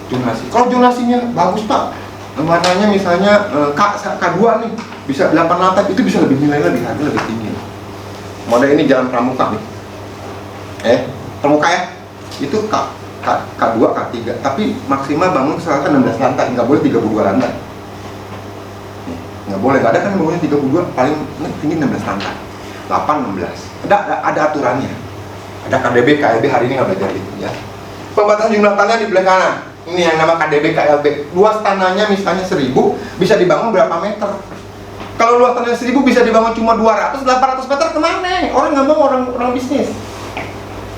Donasi. Kalau donasinya bagus Pak, warnanya misalnya K2 nih, bisa 8 lantai, itu bisa lebih nilai lebih, harga lebih tinggi. Model ini jalan pramuka nih. Pramuka ya, itu K2, K3, tapi maksimal bangun misalkan 16 lantai, nggak boleh 32 lantai. Nggak boleh, nggak ada kan bangunnya 32, paling tinggi 16 lantai. 8, 16. Ada aturannya. Ada KDB, KLB, hari ini nggak belajar itu ya. Pembatasan jumlah tanah di belah kanan. Ini yang nama KDB, KLB. Luas tanahnya misalnya 1000, bisa dibangun berapa meter? Kalau luas tanahnya 1000 bisa dibangun cuma 200, 800 meter kemana? Orang nggak mau, orang bisnis.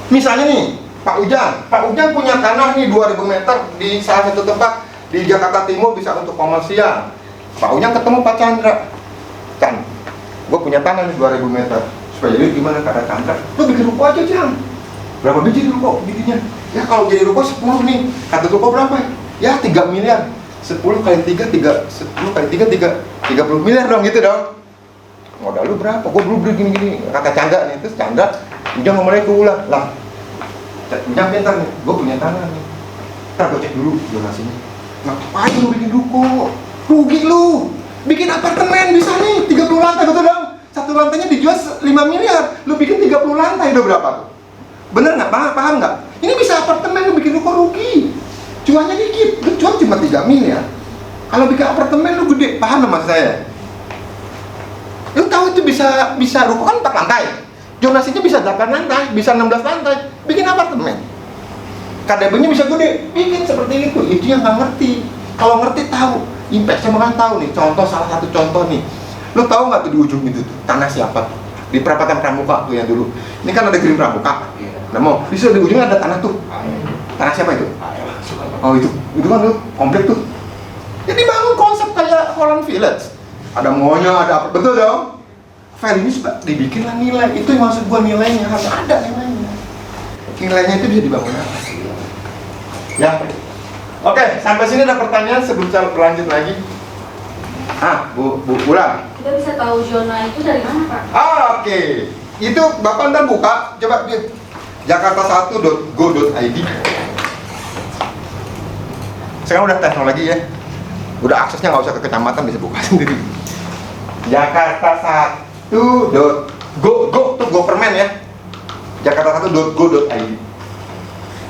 Misalnya nih, Pak Ujang punya tanah nih 2000 meter di salah satu tempat di Jakarta Timur, bisa untuk komersial. Pak Ujang ketemu Pak Chandra. Chan, gue punya tanah nih 2000 meter. Supaya jadi gimana kata Chandra? Lu bikin ruko aja Jang. Berapa biji ruko bikinnya? Ya kalau jadi ruko 10 nih. Kata ruko berapa? Ya 3 miliar. 10 kali 3, 10 kali 3, 30 miliar dong gitu dong. Modal lu berapa? Gue dulu beli gini-gini. Kata Chandra nih, terus Chandra Ujang ngomongnya ke ulang. Lah, Ujang pintar nih, gue punya tanah nih. Ntar gue cek dulu donasinya. Ngapain lu bikin ruko? Rugi lu. Bikin apartemen bisa nih, 30 lantai betul dong. Satu lantainya dijual 5 miliar. Lu bikin 30 lantai udah berapa tuh? Bener nggak? Paham nggak? Ini bisa apartemen, lu bikin ruko rugi. Cuannya dikit, lu cuan cuma 3 miliar. Kalau bikin apartemen lu gede, paham sama saya? Lu tahu itu bisa ruko kan 4 lantai. Zonasinya bisa 8 lantai, bisa 16 lantai. Bikin apartemen. KDB-nya bisa gede, bikin seperti itu. Itu yang nggak ngerti. Kalau ngerti tahu. Impact-nya makan tahu nih. Contoh, salah satu contoh nih. Lu tahu nggak tuh di ujung itu tuh tanah siapa? Di perapatan Pramuka tuh yang dulu. Ini kan ada Green Pramuka. Nah mau, di situ di ujungnya ada tanah tuh. Tanah siapa itu? Oh itu kan tuh komplek tuh. Jadi bangun konsep kayak Holland Village. Ada mallnya, ada apa? Betul dong. Value ini sudah dibikinlah nilai. Itu yang maksud gua, nilainya harus ada nilainya. Nilainya itu bisa dibangun apa? Ya. Oke, sampai sini ada pertanyaan sebelum saya berlanjut lagi. Bu Bulan. Kita bisa tahu zona itu dari mana, Pak? Oke. Itu Bapak ntar buka, coba jakarta1.go.id. Sekarang udah teknologi ya. Udah aksesnya nggak usah ke kecamatan, bisa buka sendiri. Jakarta1.go tuh government ya. Jakarta1.go.id.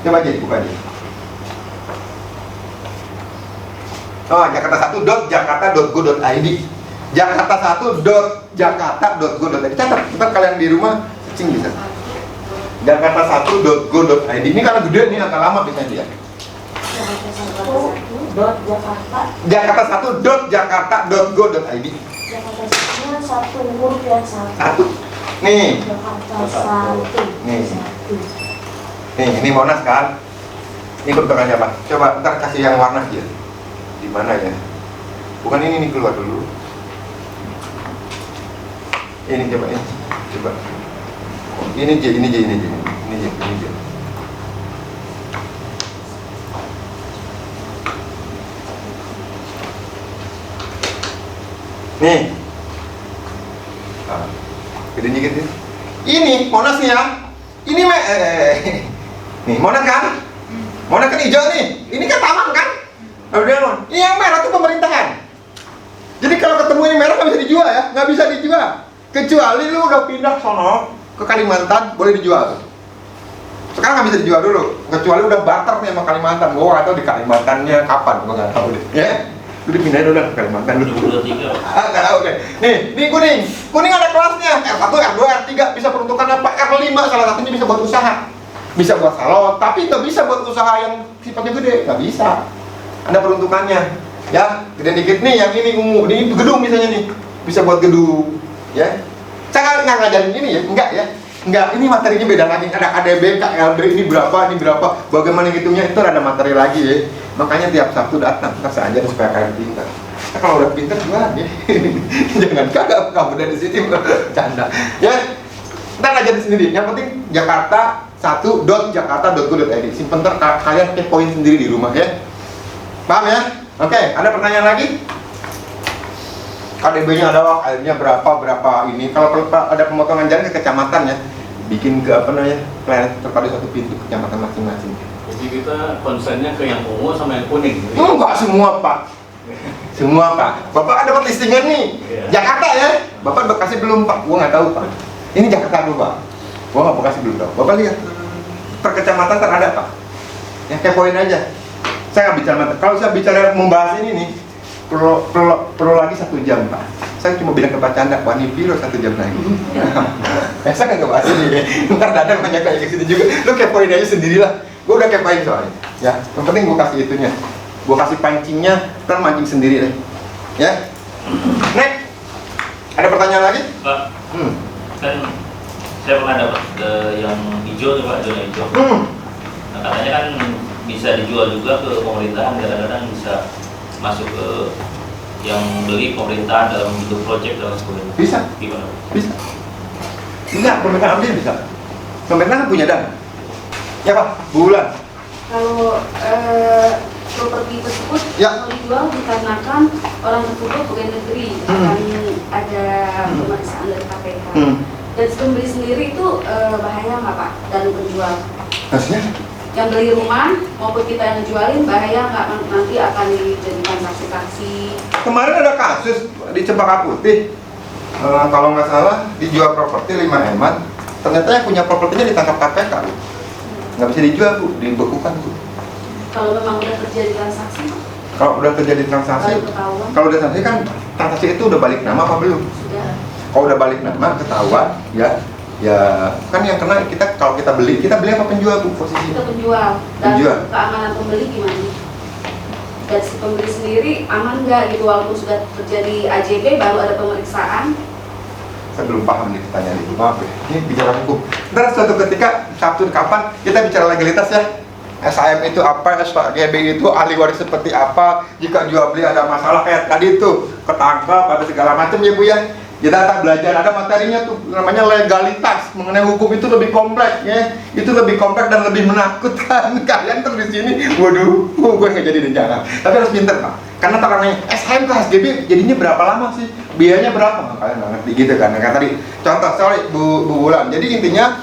Coba aja buka aja. Oh, jakarta1.jakarta.go.id. jakarta1.jakarta.go.id. Catat, ntar kalian di rumah searching bisa. jakarta1.go.id. Ini kalau gede nih agak lama biasanya dia. jakarta1.jakarta.go.id. Jakarta satu huruf yang Satu. Nih. Jakarta satu. Nih, ini Monas kan? Ini bentukannya apa? Coba ntar kasih yang warna aja. Di mana ya? Bukan ini nih, keluar dulu. Ini coba ini. Coba. Ini J. Nih. Gede dikit ya. Ini Monas nih ya. Ini nih Monas kan? Monas kan hijau nih. Ini kan taman kan? Udah, ini yang merah tuh pemerintahan. Jadi kalau ketemu ini merah nggak bisa dijual ya, nggak bisa dijual. Kecuali lu udah pindah sono ke Kalimantan, boleh dijual. Sekarang nggak bisa dijual dulu. Kecuali udah barter nih sama Kalimantan. Gua atau di Kalimantannya kapan? Gua nggak tahu deh. Ya, lu dipindahin udah ke Kalimantan dulu. Nggak tahu deh. Nih kuning ada kelasnya. R1, R2, R3 bisa peruntukan apa? R5 salah satunya bisa buat usaha. Bisa buat salon, tapi nggak bisa buat usaha yang sifatnya gede, nggak bisa. Ada peruntukannya, ya. Gede dikit nih, yang ini ungu, ini gedung misalnya nih, bisa buat gedung, ya. Saya nggak ngajarin ini ya, enggak ya, enggak. Ini materinya beda lagi. Ada ADB, KLB, ini berapa, bagaimana ngitungnya itu ada materi lagi ya. Makanya tiap Sabtu datang, kita aja supaya kalian pintar. Nah, kalau udah pintar gimana ya? Jangan kagak kamu dari sini canda, ya. Ntar ngajarin sendiri. Yang penting jakarta1.jakarta.go.id. Simpen ntar kalian kepoin sendiri di rumah ya. Paham ya? Oke, ada pertanyaan lagi? KDB-nya ada, airnya berapa ini. Kalau ada pemotongan jalan ke kecamatan ya, bikin ke apa namanya, pelayanan terpadu satu pintu kecamatan masing-masing. Jadi kita konsennya ke yang ungu sama yang kuning. Enggak semua Pak. Semua Pak. Bapak dapat listingan nih. Iya. Jakarta ya. Bapak Bekasi belum Pak. Gua nggak tahu Pak. Ini Jakarta dulu Pak. Gua nggak Bekasi belum tahu. Bapak lihat per kecamatan ada Pak. Ya kepoin aja. Saya nggak bicara, kalau saya bicara membahas ini nih, perlu lagi 1 jam Pak. Saya cuma bilang ke Pak Canda, Pak Nipiro 1 jam lagi. Saya nggak ngebahas ini. Ntar Dadan banyak kayak gitu juga. Lu kepoin aja sendirilah. Gue udah kepoin soalnya. Ya, yang penting gue kasih itunya. Gue kasih pancingnya, ntar mancing sendiri deh. Ya. Next. Ada pertanyaan lagi? Pak, kan saya pernah dapat yang hijau nih Pak, zona hijau. Nah, katanya kan bisa dijual juga ke pemerintahan, kadang-kadang bisa masuk ke yang beli pemerintahan dalam bentuk proyek dan sebagainya. Bisa. Gimana? Bisa. Bisa, pemerintah ambil bisa. Pemerintah kan punya dana. Ya Pak, bulan. Kalau properti tersebut Ya. mau dijual dikarenakan orang tersebut pegawai negeri akan ada pemeriksaan dari KPK. Dan pembeli sendiri itu bahaya nggak Pak dan penjual? Maksudnya? Yang beli rumah maupun kita yang jualin bahaya nggak nanti akan dijadikan saksi-saksi? Kemarin ada kasus di Cempaka Putih, kalau nggak salah dijual properti 5 M-an, ternyata yang punya propertinya ditangkap KPK Bu. Nggak bisa dijual Bu, dibekukan Bu. Kalau memang udah terjadi transaksi? Kalau udah terjadi transaksi, Baru ketahuan? kalau udah transaksi kan transaksi itu udah balik nama apa belum? Sudah. Kalau udah balik nama ketahuan, ya kan yang kena kita. Kalau kita beli apa penjual Bu Kita posisinya? penjual. Dan Penjual. keamanan pembeli gimana? Dan si pembeli sendiri aman nggak gitu walaupun sudah terjadi AJB baru ada pemeriksaan? Saya belum paham nih pertanyaan itu, maaf ya. Ini bicara hukum. Ntar suatu ketika, Sabtu kapan, kita bicara legalitas ya. SAM itu apa, SPGB itu ahli waris seperti apa, jika jual beli ada masalah kayak tadi itu, ketangkap, ada segala macam ya Bu ya. Kita akan belajar, ada materinya tuh, namanya legalitas. Mengenai hukum itu lebih kompleks ya. Itu lebih kompleks dan lebih menakutkan. Kalian terus di sini, waduh, gue nggak jadi jangan. Tapi harus pinter Pak. Karena tangannya SHM ke HSGB jadinya berapa lama sih? Biayanya berapa? Kalian nggak ngerti gitu kan. Kayak tadi, contoh, sorry Bu Bulan. Jadi intinya,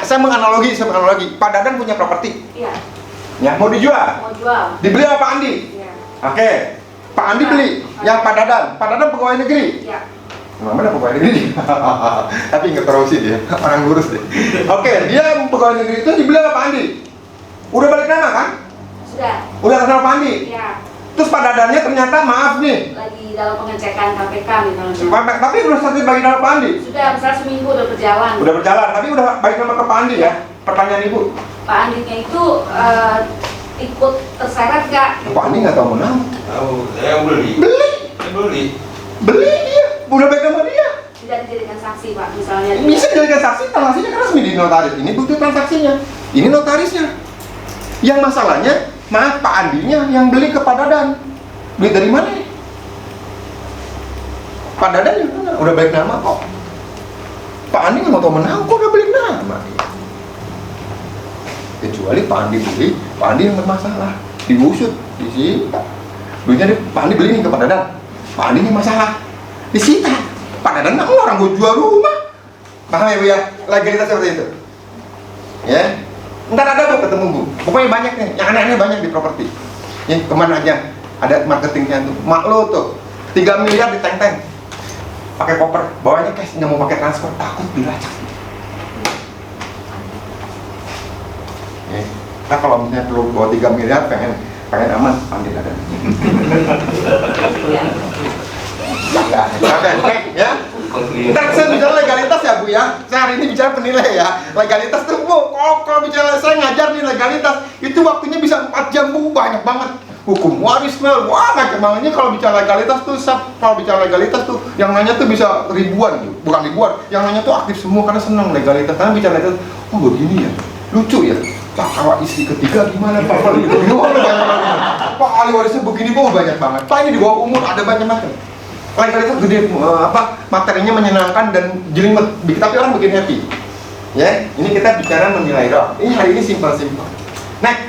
saya menganalogi. Pak Dadan punya properti. Iya. Ya, mau dijual? Mau jual? Dibeli sama Pak Andi? Iya. Oke. Pak Andi beli, yang Pak Dadan pegawai negeri. Iya. Mana pegawai negeri? Tapi nggak korupsi dia, orang lurus deh. Oke, dia pegawai negeri itu dibeli sama Pak Andi. Udah balik nama kan? Sudah. Udah kenal Pak Andi. Iya. Terus Pak Dadannya ternyata maaf nih, Lagi dalam pengecekan KPK misalnya. Tapi udah status bagi nama Pak Andi? Sudah, misalnya seminggu udah berjalan. Udah berjalan, tapi udah bagi nama ke Pak Andi ya? Pertanyaan Ibu. Pak Andinya itu ikut terseret nggak? Pak Andi nggak tahu menang. Tahu, saya beli. Beli, Saya beli. beli dia, udah bagi nama dia. Tidak dijadikan saksi Pak, misalnya. Bisa dijadikan saksi, transaksinya kan resmi di notaris. Ini bukti transaksinya, ini notarisnya. Yang masalahnya, maaf Pak Andinya yang beli ke Pak Dadan. Beli dari mana? Pak Dadan yang mana? Udah balik nama kok. Pak Andi nggak mau tahu menang, kok udah balik nama? Kecuali Pak Andi beli, Pak Andi yang bermasalah, diusut, disita. Duitnya Pak Andi beli nih ke Pak Dadan, Pak Andi ini masalah, disita. Pak Dadan nggak mau orang gue jual rumah. Paham ya Bu ya? Legalitas seperti itu. Ya. Ntar ada Bu ketemu Bu. Pokoknya banyak nih, yang aneh-aneh banyak di properti. Ya, kemana aja? Ada marketingnya tuh. Mak lo tuh 3 miliar di tank-tank. Pakai koper, bawanya cash, nggak mau pakai transfer, takut dilacak. Ya. Nah kalau misalnya perlu bawa 3 miliar, pengen aman, panggil ada. Ya. Ntar saya bicara legalitas ya Bu ya. Saya hari ini bicara penilai ya. Legalitas tuh Bu, kalau bicara saya ngajar nih legalitas, itu waktunya bisa 4 jam Bu, banyak banget. Hukum waris, wah macam banget. Ini kalau bicara legalitas tuh, kalau bicara legalitas tuh, yang nanya tuh bisa ribuan, bukan ribuan. Yang nanya tuh aktif semua karena senang legalitas. Karena bicara legalitas, oh begini ya, lucu ya. Pak kalau istri ketiga gimana Pak? Kalau gitu gimana banyak banget. Pak ahli warisnya begini Bu, banyak banget. Pak ini di bawah umur ada banyak macam. Legalitas gede, materinya menyenangkan dan jelimet, tapi orang bikin happy. Ya, ini kita bicara menilai doang. Ini hari ini simpel-simpel. Next.